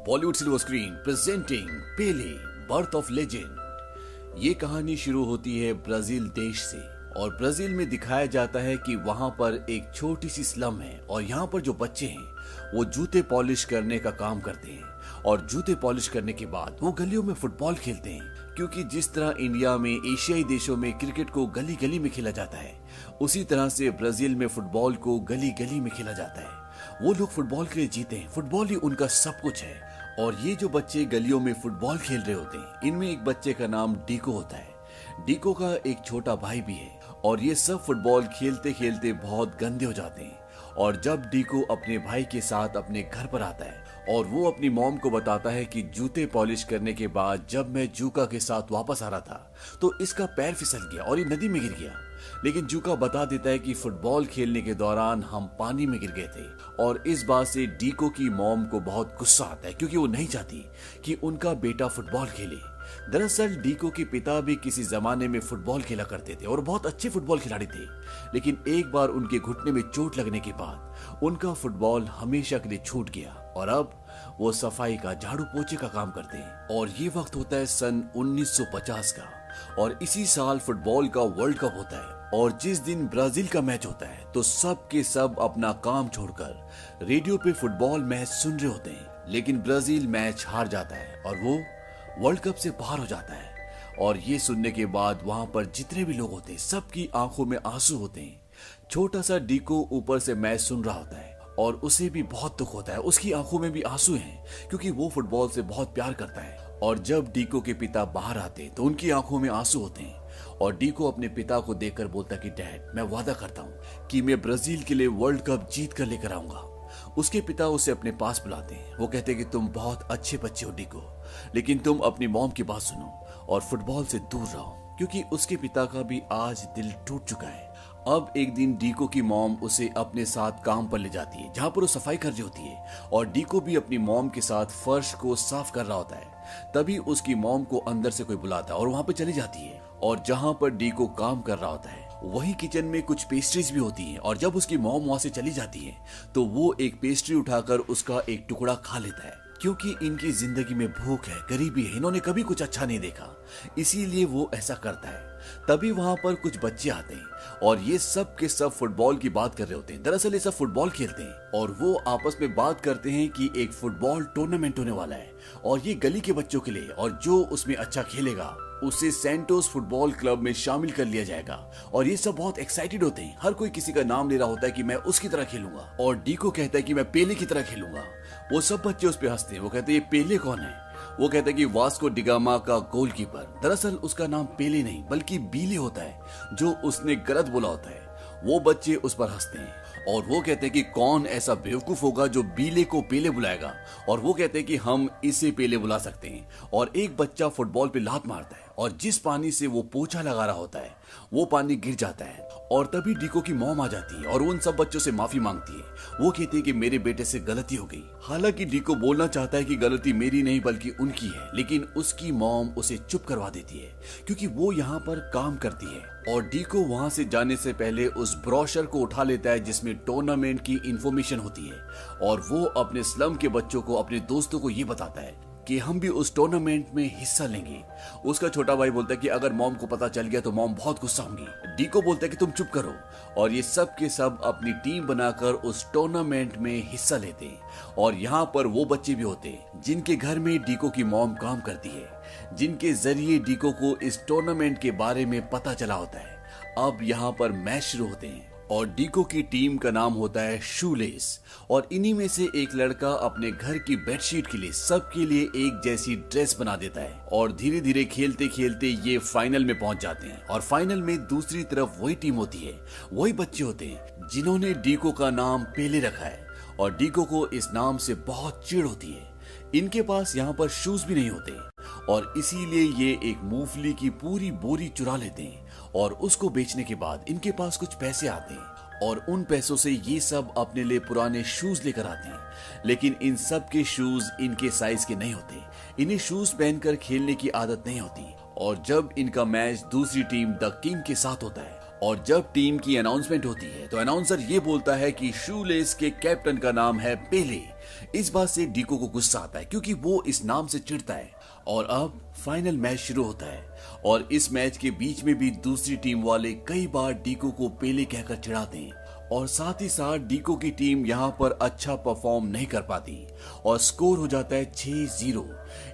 Bollywood silver screen presenting Pele birth of legend. ये कहानी शुरू होती है ब्राजील देश से और ब्राजील में दिखाया जाता है कि वहां पर एक छोटी सी स्लम है और यहाँ पर जो बच्चे हैं वो जूते पॉलिश करने का काम करते हैं और जूते पॉलिश करने के बाद वो गलियों में फुटबॉल खेलते हैं, क्योंकि जिस तरह इंडिया में एशियाई देशों में क्रिकेट को गली गली में खेला जाता है उसी तरह से ब्राजील में फुटबॉल को गली गली में खेला जाता है। वो लोग फुटबॉल के लिए जीते हैं, फुटबॉल ही उनका सब कुछ है। और ये जो बच्चे गलियों में फुटबॉल खेल रहे होते हैं इनमें एक बच्चे का नाम डीको होता है। डीको का एक छोटा भाई भी है और ये सब फुटबॉल खेलते खेलते बहुत गंदे हो जाते हैं। और जब डीको अपने भाई के साथ अपने घर पर आता है और वो अपनी मॉम को बताता है कि जूते पॉलिश करने के बाद जब मैं जूका के साथ वापस आ रहा था तो इसका पैर फिसल गया और ये नदी में गिर गया। लेकिन जूका बता देता है कि फुटबॉल खेलने के दौरान हम पानी में गिर गए थे और इस बात से डीको की मॉम को बहुत गुस्सा आता है, क्योंकि वो नहीं चाहती कि उनका बेटा फुटबॉल खेले। दरअसल डीको के पिता भी किसी जमाने में फुटबॉल खेला करते थे और बहुत अच्छे फुटबॉल खिलाड़ी थे, लेकिन एक बार उनके घुटने में चोट लगने के बाद उनका फुटबॉल हमेशा के लिए छूट गया और अब वो सफाई का झाड़ू पोछे का काम करते हैं। और ये वक्त होता है सन 1950 का और इसी साल फुटबॉल का वर्ल्ड कप होता है। और जिस दिन ब्राजील का मैच होता है तो सब के सब अपना काम छोड़कर रेडियो पे फुटबॉल मैच सुन रहे होते हैं, लेकिन ब्राजील मैच हार जाता है और वो वर्ल्ड कप से बाहर हो जाता है। और ये सुनने के बाद वहां पर जितने भी लोग होते हैं सबकी आंखों में आंसू होते हैं। छोटा सा डीको ऊपर से मैच सुन रहा होता है और उसे भी बहुत दुख होता है, उसकी आंखों में भी आंसू हैं क्योंकि वो फुटबॉल से बहुत प्यार करता है। और जब डीको के पिता बाहर आते हैं तो उनकी आंखों में आंसू होते हैं और डीको अपने पिता को देखकर बोलता कि डैड, मैं वादा करता हूँ कि मैं ब्राजील के लिए वर्ल्ड कप जीत कर लेकर आऊंगा। उसके पिता उसे अपने पास बुलाते हैं। वो कहते हैं कि तुम बहुत अच्छे बच्चे हो डीको, लेकिन तुम अपनी मॉम की बात सुनो और फुटबॉल से दूर रहो, क्योंकि उसके पिता का भी आज दिल टूट चुका है। अब एक दिन डीको की मॉम उसे अपने साथ काम पर ले जाती है जहां पर वो सफाई कर रही होती है और डीको भी अपनी मॉम के साथ फर्श को साफ कर रहा होता है। तभी उसकी मॉम को अंदर से कोई बुलाता है और वहां पर चली जाती है और जहां पर डीको काम कर रहा होता है वही किचन में कुछ पेस्ट्रीज भी होती हैं। और जब उसकी मॉम वहां से चली जाती है तो वो एक पेस्ट्री उठाकर उसका एक टुकड़ा खा लेता है, क्योंकि इनकी जिंदगी में भूख है, गरीबी है, इन्होंने कभी कुछ अच्छा नहीं देखा, इसीलिए वो ऐसा करता है। तभी वहां पर कुछ बच्चे आते हैं और ये सब के सब फुटबॉल की बात कर रहे होते हैं। दरअसल ये सब फुटबॉल खेलते हैं और वो आपस में बात करते हैं कि एक फुटबॉल टूर्नामेंट होने वाला है और ये गली के बच्चों के लिए, और जो उसमें अच्छा खेलेगा उसे सेंटोस फुटबॉल क्लब में शामिल कर लिया जाएगा। और ये सब बहुत एक्साइटेड होते हैं, हर कोई किसी का नाम ले रहा होता है कि मैं उसकी तरह खेलूंगा और डीको कहता है कि मैं पेले की तरह खेलूंगा। वो सब बच्चे उस पर हंसते हैं। वो कहते हैं ये पेले कौन है? वो कहता है कि वास्को डिगामा का गोलकीपर। दरअसल उसका नाम पेले नहीं बल्कि बीले होता है, जो उसने गलत बोला होता है। वो बच्चे उस पर हंसते हैं और वो कहते हैं कि कौन ऐसा बेवकूफ होगा जो बीले को पेले बुलाएगा, और वो कहते हैं कि हम इसे पेले बुला सकते हैं। और एक बच्चा फुटबॉल पे लात मारता है और जिस पानी से वो पोछा लगा रहा होता है वो पानी गिर जाता है और तभी डीको की मॉम आ जाती है और उन सब बच्चों से माफी मांगती है। वो कहती है कि मेरे बेटे से गलती हो गई। हालांकि डीको बोलना चाहता है कि गलती मेरी नहीं बल्कि उनकी है, लेकिन उसकी मॉम उसे चुप करवा देती है क्योंकि वो यहाँ पर काम करती है। और डीको वहां से जाने से पहले उस ब्रोशर को उठा लेता है जिसमें टूर्नामेंट की इंफॉर्मेशन होती है और वो अपने स्लम के बच्चों को, अपने दोस्तों को ये बताता है कि हम भी उस टूर्नामेंट में हिस्सा लेंगे। उसका छोटा भाई बोलता है कि अगर मॉम को पता चल गया तो मॉम बहुत गुस्सा होंगी। डीको बोलता है कि तुम चुप करो और ये सब के सब अपनी टीम बनाकर उस टूर्नामेंट में हिस्सा लेते हैं। और यहाँ पर वो बच्चे भी होते हैं जिनके घर में डीको की मॉम काम करती है, जिनके जरिए डीको को इस टूर्नामेंट के बारे में पता चला होता है। अब यहाँ पर मैच शुरू होते हैं और डीको की टीम का नाम होता है शूलेस। और इन्हीं में से एक लड़का अपने घर की बेडशीट के लिए सबके लिए एक जैसी ड्रेस बना देता है और धीरे धीरे खेलते खेलते ये फाइनल में पहुंच जाते हैं। और फाइनल में दूसरी तरफ वही टीम होती है, वही बच्चे होते हैं जिन्होंने डीको का नाम पेले रखा है और डीको को इस नाम से बहुत चिढ़ होती है। इनके पास यहाँ पर शूज भी नहीं होते और इसीलिए ये एक मूंगफली की पूरी बोरी चुरा लेते हैं और उसको बेचने के बाद इनके पास कुछ पैसे आते हैं और उन पैसों से ये सब अपने लिए पुराने शूज लेकर आते हैं। लेकिन इन सब के शूज इनके साइज के नहीं होते, इन्हें शूज पहनकर खेलने की आदत नहीं होती। और जब इनका मैच दूसरी टीम द किंग के साथ होता है और जब टीम की अनाउंसमेंट होती है तो अनाउंसर ये बोलता है कि शूलेस के कैप्टन का नाम है पेले। इस बात से डीको को गुस्सा आता है क्योंकि वो इस नाम से चिढ़ता है। और अब फाइनल मैच शुरू होता है और इस मैच के बीच में भी दूसरी टीम वाले कई बार डीको को पेले कहकर चिढ़ाते हैं और साथ ही साथ डीको की टीम यहाँ पर अच्छा परफॉर्म नहीं कर पाती और स्कोर हो जाता है 6-0,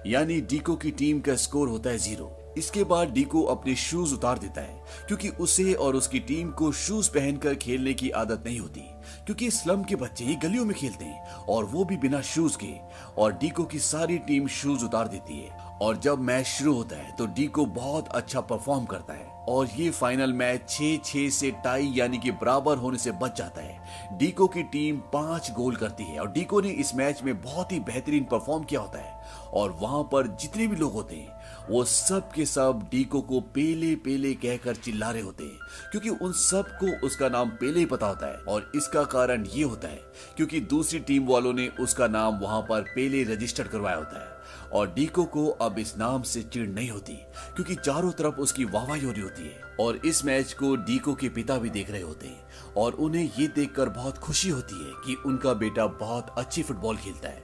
यानी डीको की टीम का स्कोर होता है 0। इसके बाद डीको अपने शूज उतार देता है क्योंकि उसे और उसकी टीम को शूज पहनकर खेलने की आदत नहीं होती, क्योंकि स्लम के बच्चे ही गलियों में खेलते हैं और वो भी बिना शूज के। और डीको की सारी टीम शूज उतार देती है और जब मैच शुरू होता है तो डीको बहुत अच्छा परफॉर्म करता है और ये फाइनल मैच 6-6 से टाई यानी कि बराबर होने से बच जाता है। डीको की टीम 5 गोल करती है और डीको ने इस मैच में बहुत ही बेहतरीन परफॉर्म किया होता है और वहां पर जितने भी लोग होते हैं वो सब के सब डीको को पेले पेले कहकर चिल्ला रहे होते हैं क्योंकि उन सबको उसका नाम पेले ही पता होता है। और इसका कारण ये होता है क्योंकि दूसरी टीम वालों ने उसका नाम वहां पर पेले रजिस्टर करवाया होता है और डीको को अब इस नाम से चिढ़ नहीं होती क्योंकि चारों तरफ उसकी वाहवाही हो रही होती है। और इस मैच को डीको के पिता भी देख रहे होते हैं और उन्हें ये देखकर बहुत खुशी होती है कि उनका बेटा बहुत अच्छी फुटबॉल खेलता है।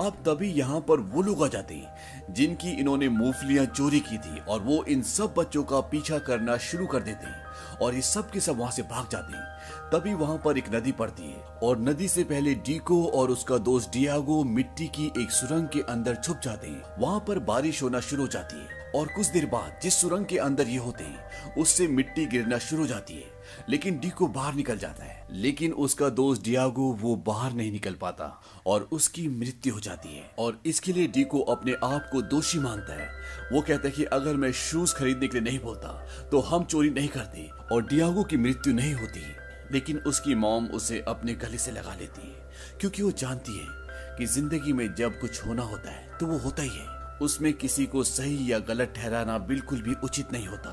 अब तभी यहाँ पर वो लोग आ जाते हैं जिनकी इन्होंने मूंगफलियां चोरी की थी और वो इन सब बच्चों का पीछा करना शुरू कर देते हैं और ये सब के सब वहां से भाग जाते हैं। तभी वहां पर एक नदी पड़ती है और नदी से पहले डीको और उसका दोस्त डियागो मिट्टी की एक सुरंग के अंदर छुप जाते हैं। वहां पर बारिश होना शुरू हो जाती है और कुछ देर बाद जिस सुरंग के अंदर ये होते हैं उससे मिट्टी गिरना शुरू हो जाती है, लेकिन डीको बाहर निकल जाता है। लेकिन उसका दोस्त डियागो वो बाहर नहीं निकल पाता और उसकी मृत्यु हो जाती है और इसके लिए डीको अपने आप को दोषी मानता है। वो कहता है कि अगर मैं शूज खरीदने के लिए नहीं बोलता तो हम चोरी नहीं करते और डियागो की मृत्यु नहीं होती। लेकिन उसकी मॉम उसे अपने गले से लगा लेती है क्योंकि वो जानती है कि जिंदगी में जब कुछ होना होता है तो वो होता ही है, उसमें किसी को सही या गलत ठहराना बिल्कुल भी उचित नहीं होता।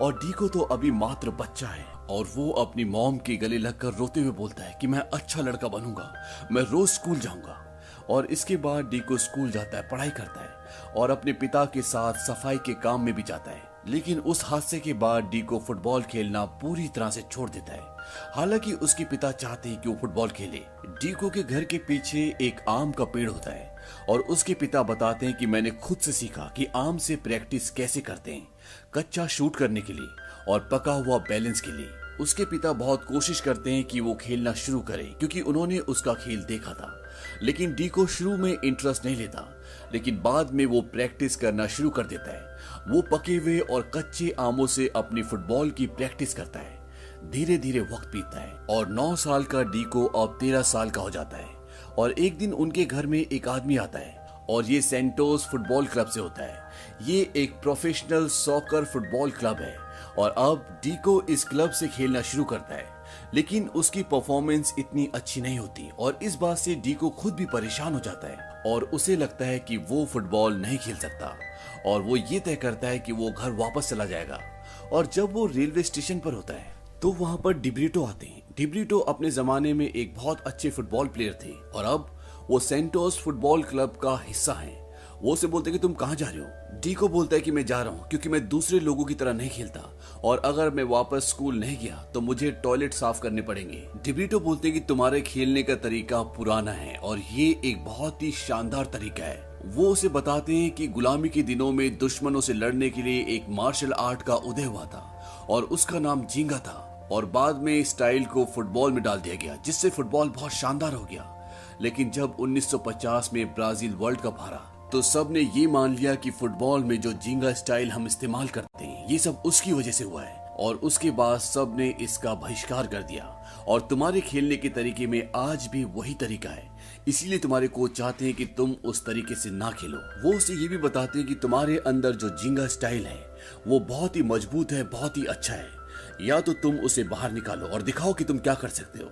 और डीको तो अभी मात्र बच्चा है और वो अपनी मॉम के गले लगकर रोते हुए बोलता है कि मैं अच्छा लड़का बनूंगा, मैं रोज स्कूल जाऊंगा। और इसके बाद डीको स्कूल जाता है, पढ़ाई करता है और अपने पिता के साथ सफाई के काम में भी जाता है। लेकिन उस हादसे के बाद डीको फुटबॉल खेलना पूरी तरह से छोड़ देता है। हालांकि उसके पिता चाहते हैं कि वो फुटबॉल खेले। डीको के घर के पीछे एक आम का पेड़ होता है और उसके पिता बताते हैं कि मैंने खुद से सीखा कि आम से प्रैक्टिस कैसे करते हैं, कच्चा शूट करने के लिए और पका हुआ बैलेंस के लिए। उसके पिता बहुत कोशिश करते हैं कि वो खेलना शुरू करे क्योंकि उन्होंने उसका खेल देखा था। लेकिन डीको शुरू में इंटरेस्ट नहीं लेता, लेकिन बाद में वो प्रैक्टिस करना शुरू कर देता है। वो पके हुए और कच्चे आमों से अपनी फुटबॉल की प्रैक्टिस करता है। धीरे धीरे वक्त बीतता है और 9 साल का डीको अब 13 साल का हो जाता है। और एक दिन उनके घर में एक आदमी आता है और ये सेंटोस फुटबॉल क्लब से होता है। ये एक प्रोफेशनल सॉकर फुटबॉल क्लब है और अब डीको इस क्लब से खेलना शुरू करता है। लेकिन उसकी परफॉर्मेंस इतनी अच्छी नहीं होती और इस बात से डीको खुद भी परेशान हो जाता है और उसे लगता है कि वो फुटबॉल नहीं खेल सकता और वो ये तय करता है कि वो घर वापस चला जाएगा। और जब वो रेलवे स्टेशन पर होता है तो वहां पर डिब्रिटो आते हैं। डिब्रिटो अपने जमाने में एक बहुत अच्छे फुटबॉल प्लेयर थे और अब वो सेंटोस फुटबॉल क्लब का हिस्सा हैं। वो उसे बोलते कि तुम कहाँ जा रहे हो? डीको बोलता है कि मैं जा रहा हूँ क्योंकि मैं दूसरे लोगों की तरह नहीं खेलता और अगर मैं वापस स्कूल नहीं गया तो मुझे टॉयलेट साफ करने पड़ेंगे। डिब्रिटो बोलते कि तुम्हारे खेलने का तरीका पुराना है और ये एक बहुत ही शानदार तरीका है। वो उसे बताते हैं कि गुलामी के दिनों में दुश्मनों से लड़ने के लिए एक मार्शल आर्ट का उदय हुआ था और उसका नाम जिंगा था और बाद में स्टाइल को फुटबॉल में डाल दिया गया जिससे फुटबॉल बहुत शानदार हो गया। लेकिन जब 1950 में ब्राजील वर्ल्ड कप हारा तो सब ने ये मान लिया कि फुटबॉल में जो जिंगा स्टाइल हम इस्तेमाल करते हैं ये सब उसकी वजह से हुआ है और उसके बाद सब ने इसका बहिष्कार कर दिया और तुम्हारे खेलने के तरीके में आज भी वही तरीका है, इसीलिए तुम्हारे कोच चाहते हैं कि तुम उस तरीके से ना खेलो। वो उसे ये भी बताते हैं कि तुम्हारे अंदर जो जिंगा स्टाइल है वो बहुत ही मजबूत है, बहुत ही अच्छा है, या तो तुम उसे बाहर निकालो और दिखाओ कि तुम क्या कर सकते हो,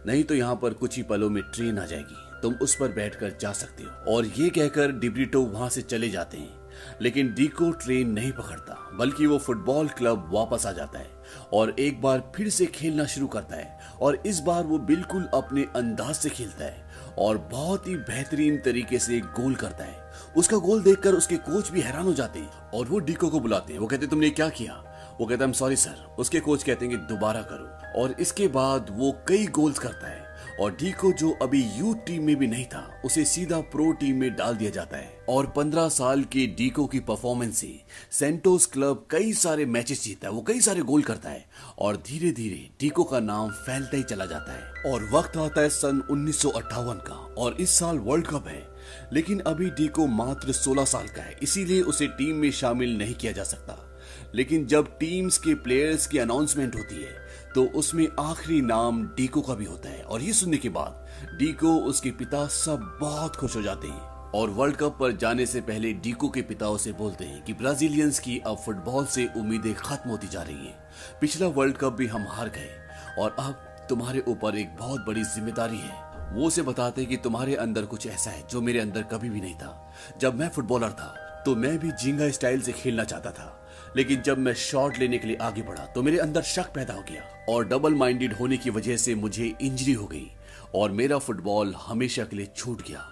नहीं तो यहाँ पर कुछ ही पलों में ट्रेन आ जाएगी, तुम उस पर बैठकर जा सकते हो। और ये कहकर डिब्रिटो वहां से चले जाते हैं। लेकिन डीको ट्रेन नहीं पकड़ता बल्कि वो फुटबॉल क्लब वापस आ जाता है और एक बार फिर से खेलना शुरू करता है और इस बार वो बिल्कुल अपने अंदाज से खेलता है और बहुत ही बेहतरीन तरीके से गोल करता है। उसका गोल देखकर उसके कोच भी हैरान हो जाते हैं और वो डीको को बुलाते हैं। वो कहते तुमने क्या किया? वो कहता है सॉरी सर। उसके कोच कहते हैं कि दोबारा करो, और इसके बाद वो कई गोल्स करता है और डीको जो अभी यूथ टीम में भी नहीं था उसे सीधा प्रो टीम में डाल दिया जाता है। और 15 साल के डीको की परफॉर्मेंस से सेंटोस क्लब कई सारे मैचेस जीतता है, वो कई सारे गोल करता है और धीरे धीरे डीको का नाम फैलता ही चला जाता है। और वक्त आता है सन 1958 का और इस साल वर्ल्ड कप है, लेकिन अभी डीको मात्र 16 साल का है, इसीलिए उसे टीम में शामिल नहीं किया जा सकता। लेकिन जब टीम्स के प्लेयर्स की अनाउंसमेंट होती है तो उसमें आखिरी नाम डीको का भी होता है। और ये सुनने के बाद डीको, उसके पिता सब बहुत खुश हो जाते हैं और वर्ल्ड कप पर जाने से पहले डीको के पिता उसे बोलते हैं कि ब्राजीलियंस की अब फुटबॉल से उम्मीदें खत्म होती जा रही हैं। पिछला वर्ल्ड कप भी हम हार गए और अब तुम्हारे ऊपर एक बहुत बड़ी जिम्मेदारी है। वो उसे बताते हैं कि तुम्हारे अंदर कुछ ऐसा है जो मेरे अंदर कभी भी नहीं था। जब मैं फुटबॉलर था तो मैं भी झींगा स्टाइल से खेलना चाहता था, लेकिन जब मैं शॉट लेने के लिए आगे बढ़ा तो मेरे अंदर शक पैदा हो गया और डबल माइंडेड होने की वजह से मुझे इंजरी हो गई और मेरा फुटबॉल हमेशा के लिए छूट गया।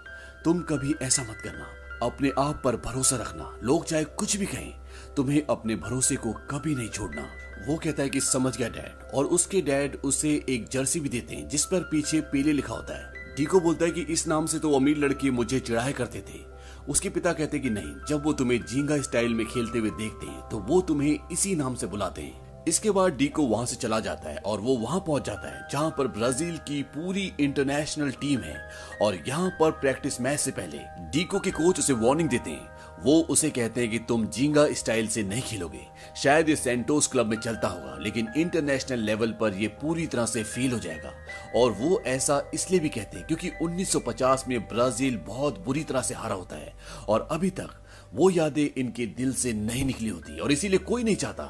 तुम कभी ऐसा मत करना, अपने आप पर भरोसा रखना, लोग चाहे कुछ भी कहें, तुम्हें अपने भरोसे को कभी नहीं छोड़ना। वो कहता है कि समझ गया डैड, और उसके डैड उसे एक जर्सी भी देते हैं जिस पर पीछे पेले लिखा होता है। डीको बोलता है कि इस नाम से तो अमीर लड़के मुझे चिढ़ाया करते थे। उसके पिता कहते कि नहीं, जब वो तुम्हें झींगा स्टाइल में खेलते हुए देखते हैं तो वो तुम्हें इसी नाम से बुलाते हैं। इसके बाद डीको वहां से चला जाता है और वो वहां पहुंच जाता है जहां पर ब्राजील की पूरी इंटरनेशनल टीम है। और यहाँ पर प्रैक्टिस मैच से पहले डीको के कोच उसे वार्निंग देते हैं। वो उसे कहते हैं कि तुम झींगा स्टाइल से नहीं खेलोगे। शायद ये सेंटोस क्लब में चलता होगा, लेकिन इंटरनेशनल लेवल पर ये पूरी तरह से फेल हो जाएगा। और वो ऐसा इसलिए भी कहते हैं क्योंकि 1950 में ब्राजील बहुत बुरी तरह से हारा होता है और अभी तक वो यादें इनके दिल से नहीं निकली होती और इसीलिए कोई नहीं चाहता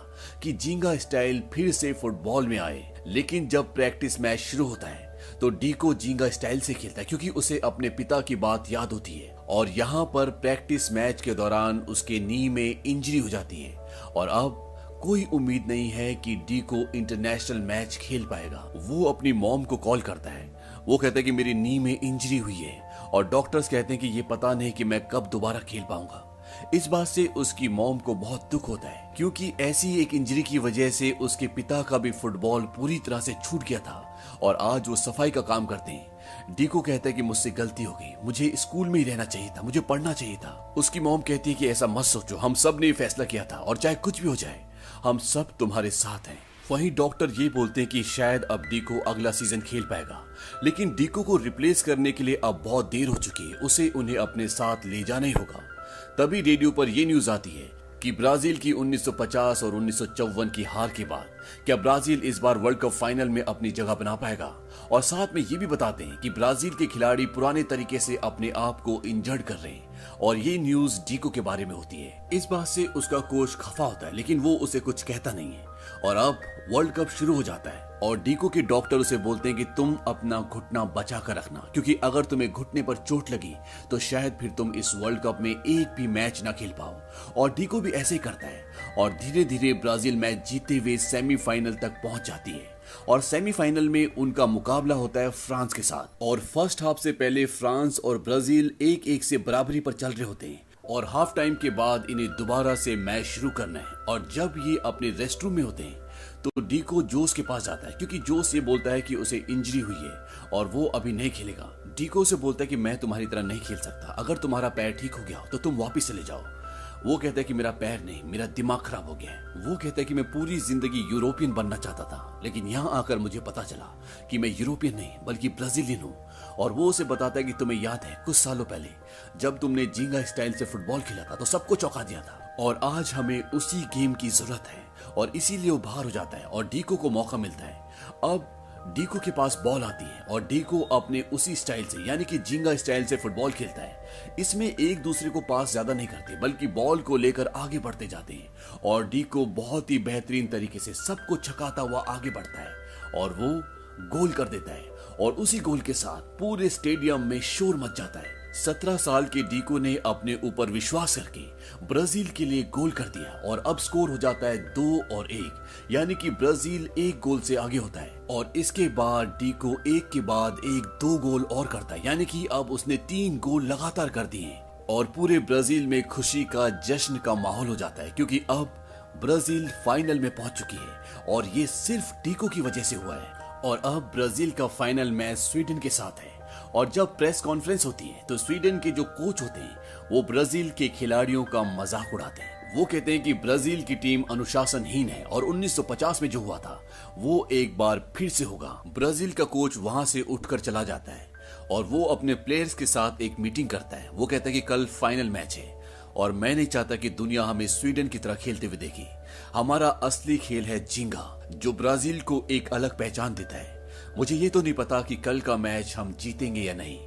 कि झींगा स्टाइल फिर से फुटबॉल में आए। लेकिन जब प्रैक्टिस मैच शुरू होता है तो डीको झींगा स्टाइल से खेलता है क्योंकि उसे अपने पिता की बात याद होती है। और यहाँ पर प्रैक्टिस मैच के दौरान उसके नी में इंजरी हो जाती है और अब कोई उम्मीद नहीं है कि डीको इंटरनेशनल मैच खेल पाएगा। वो अपनी मॉम को कॉल करता है। वो कहता है कि मेरी नी में इंजरी हुई है और डॉक्टर्स कहते हैं कि ये पता नहीं कि मैं कब दोबारा खेल पाऊंगा। इस बात से उसकी मॉम को बहुत दुख होता है क्योंकि ऐसी एक इंजरी की वजह से उसके पिता का भी फुटबॉल पूरी तरह से छूट गया था और आज वो सफाई का काम करते हैं। डीको कहता है कि मुझसे गलती हो गई, मुझे स्कूल में ही रहना चाहिए था, मुझे पढ़ना चाहिए था। उसकी मॉम कहती है कि ऐसा मत सोचो, हम सब ने फैसला किया था और चाहे कुछ भी हो जाए हम सब तुम्हारे साथ हैं। वहीं डॉक्टर ये बोलते हैं कि शायद अब डीको अगला सीजन खेल पाएगा, लेकिन डीको को रिप्लेस करने के लिए अब बहुत देर हो चुकी है, उसे उन्हें अपने साथ ले जाना ही होगा। तभी रेडियो पर यह न्यूज आती है कि ब्राजील की 1950 और 1954 की हार के बाद क्या ब्राजील इस बार वर्ल्ड कप फाइनल में अपनी जगह बना पाएगा। और साथ में ये भी बताते हैं कि ब्राजील के खिलाड़ी पुराने तरीके से अपने आप को इंजर्ड कर रहे हैं और ये न्यूज डीको के बारे में होती है। इस बात से उसका कोच खफा होता है, लेकिन वो उसे कुछ कहता नहीं है। और अब वर्ल्ड कप शुरू हो जाता है और डीको के डॉक्टर उसे बोलते हैं कि तुम अपना घुटना बचा कर रखना, क्योंकि अगर तुम्हें घुटने पर चोट लगी तो शायद फिर तुम इस वर्ल्ड कप में एक भी मैच ना खेल पाओ। और डीको भी ऐसे ही करता है और धीरे धीरे ब्राजील मैच जीतते हुए सेमीफाइनल तक पहुंच जाती है। और सेमीफाइनल में उनका मुकाबला होता है फ्रांस के साथ और फर्स्ट हाफ से पहले फ्रांस और ब्राजील 1-1 से बराबरी पर चल रहे होते हैं और हाफ टाइम के बाद इन्हें दोबारा से मैच शुरू करना है। और जब ये अपने रेस्ट रूम में होते हैं तो डीको जोस के पास जाता है क्योंकि जोस ये बोलता है कि उसे इंजरी हुई है और वो अभी नहीं खेलेगा। डीको से बोलता है कि मैं तुम्हारी तरह नहीं खेल सकता, अगर तुम्हारा पैर ठीक हो गया हो तो तुम वापस चले जाओ। वो कहता है कि मेरा पैर नहीं, मेरा दिमाग खराब हो गया है। वो कहता है कि मैं पूरी जिंदगी यूरोपियन बनना चाहता था, लेकिन यहाँ आकर मुझे पता चला कि मैं यूरोपियन नहीं बल्कि ब्राजीलियन हूँ। और वो उसे बताता है कि तुम्हें याद है कुछ सालों पहले जब तुमने झींगा स्टाइल से फुटबॉल खेला था तो सबको चौंका दिया था और आज हमें उसी गेम की जरूरत है। और इसीलिए वो बाहर हो जाता है और डीको को मौका मिलता है। अब डीको के पास बॉल आती है और डीको अपने उसी स्टाइल से यानी कि झींगा स्टाइल से फुटबॉल खेलता है। इसमें एक दूसरे को पास ज्यादा नहीं करते बल्कि बॉल को लेकर आगे बढ़ते जाते हैं और डीको बहुत ही बेहतरीन तरीके से सबको छकाता हुआ आगे बढ़ता है और वो गोल कर देता है और उसी गोल के साथ पूरे स्टेडियम में शोर मच जाता है। 17 साल के डीको ने अपने ऊपर विश्वास करके ब्राजील के लिए गोल कर दिया और अब स्कोर हो जाता है 2-1, यानी कि ब्राजील 1 गोल से आगे होता है। और इसके बाद डीको एक के बाद एक 2 गोल और करता है, यानी कि अब उसने 3 गोल लगातार कर दिए और पूरे ब्राजील में खुशी का जश्न का माहौल हो जाता है क्योंकि अब ब्राजील फाइनल में पहुंच चुकी है और ये सिर्फ डीको की वजह से हुआ है। और अब ब्राजील का फाइनल मैच स्वीडन के साथ है। और जब प्रेस कॉन्फ्रेंस होती है तो स्वीडन के जो कोच होते हैं वो ब्राजील के खिलाड़ियों का मजाक उड़ाते हैं। वो कहते हैं कि ब्राजील की टीम अनुशासनहीन है और 1950 में जो हुआ था वो एक बार फिर से होगा। ब्राजील का कोच वहां से उठकर चला जाता है और वो अपने प्लेयर्स के साथ एक मीटिंग करता है। वो कहता है कि कल फाइनल मैच है और मैं नहीं चाहता कि दुनिया हमें स्वीडन की तरह खेलते हुए देखे। हमारा असली खेल है जिंगा, जो ब्राजील को एक अलग पहचान देता है। मुझे ये तो नहीं पता कि कल का मैच हम जीतेंगे या नहीं,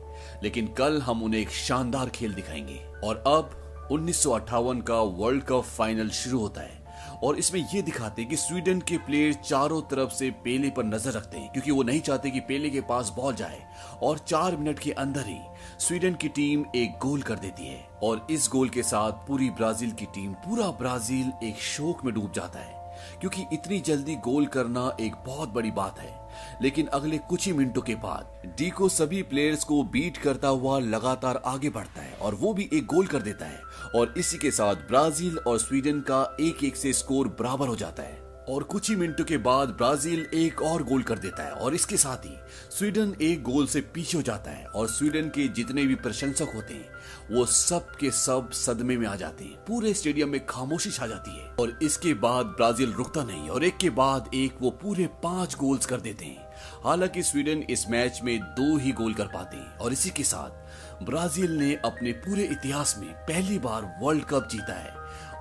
लेकिन कल हम उन्हें एक शानदार खेल दिखाएंगे। और अब 1958 का वर्ल्ड कप फाइनल शुरू होता है और इसमें यह दिखाते हैं कि स्वीडन के प्लेयर चारों तरफ से पेले पर नजर रखते हैं, क्योंकि वो नहीं चाहते कि पेले के पास बॉल जाए। और 4 मिनट के अंदर ही स्वीडन की टीम एक गोल कर देती है और इस गोल के साथ पूरी ब्राजील की टीम, पूरा ब्राजील एक शोक में डूब जाता है, क्योंकि इतनी जल्दी गोल करना एक बहुत बड़ी बात है। लेकिन अगले कुछ ही मिनटों के बाद डीको सभी प्लेयर्स को बीट करता हुआ लगातार आगे बढ़ता है और वो भी एक गोल कर देता है। और इसी के साथ ब्राजील और स्वीडन का 1-1 से स्कोर बराबर हो जाता है। और कुछ ही मिनटों के बाद ब्राजील एक और गोल कर देता है और इसके साथ ही स्वीडन एक गोल से पीछे हो जाता है। और स्वीडन के जितने भी प्रशंसक होते हैं वो सब के सब सदमे में आ जाते हैं। पूरे स्टेडियम में खामोशी छा जाती है और इसके बाद ब्राजील रुकता नहीं और एक के बाद एक वो पूरे 5 गोल्स कर देते हैं। हालांकि स्वीडन इस मैच में 2 ही गोल कर पाते हैं और इसी के साथ ब्राजील ने अपने पूरे इतिहास में पहली बार वर्ल्ड कप जीता है।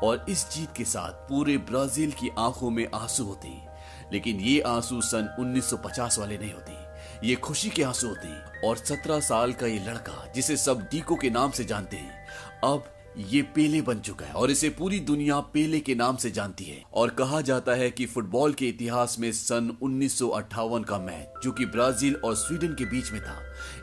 और इस जीत के साथ पूरे ब्राजील की आंखों में आंसू होते हैं, लेकिन ये आंसू सन 1950 वाले नहीं होते, ये खुशी के आंसू होते हैं। और 17 साल का ये लड़का जिसे सब डीको के नाम से जानते हैं, अब ये पेले बन चुका है और इसे पूरी दुनिया पेले के नाम से जानती है। और कहा जाता है कि फुटबॉल के इतिहास में सन 1958 का मैच, जो कि ब्राजील और स्वीडन के बीच में था,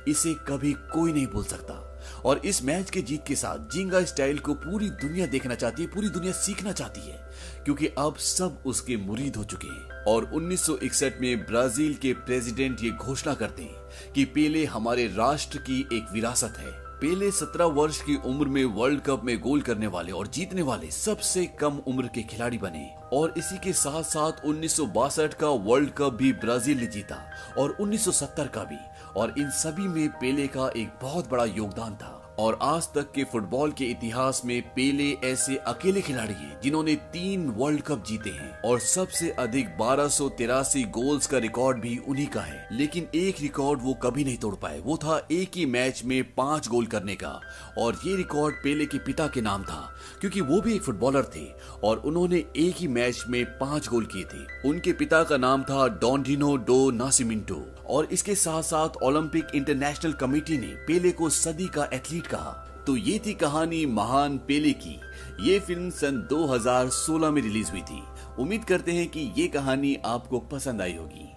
इसे कभी कोई नहीं भूल सकता। और इस मैच के जीत के साथ जिंगा स्टाइल को पूरी दुनिया देखना चाहती है, पूरी दुनिया सीखना चाहती है, क्योंकि अब सब उसके मुरीद हो चुके हैं। और 1961 में ब्राजील के प्रेसिडेंट ये घोषणा करते हैं कि पेले हमारे राष्ट्र की एक विरासत है। पेले 17 वर्ष की उम्र में वर्ल्ड कप में गोल करने वाले और जीतने वाले सबसे कम उम्र के खिलाड़ी बने। और इसी के साथ साथ 1962 का वर्ल्ड कप भी ब्राजील ने जीता और 1970 का भी। और इन सभी में पेले का एक बहुत बड़ा योगदान था। और आज तक के फुटबॉल के इतिहास में पेले ऐसे अकेले खिलाड़ी हैं जिन्होंने 3 वर्ल्ड कप जीते हैं और सबसे अधिक 1283 गोल्स का रिकॉर्ड भी उन्हीं का है। लेकिन एक रिकॉर्ड वो कभी नहीं तोड़ पाए, वो था एक ही मैच में 5 गोल करने का। और ये रिकॉर्ड पेले के पिता के नाम था, क्योंकि वो भी एक फुटबॉलर थे और उन्होंने एक ही मैच में 5 गोल किए थे। उनके पिता का नाम था डॉन्डिनो डो नासिमिंटो। और इसके साथ साथ ओलंपिक इंटरनेशनल कमेटी ने पेले को सदी का एथलीट कहा। तो ये थी कहानी महान पेले की। ये फिल्म सन 2016 में रिलीज हुई थी। उम्मीद करते हैं कि ये कहानी आपको पसंद आई होगी।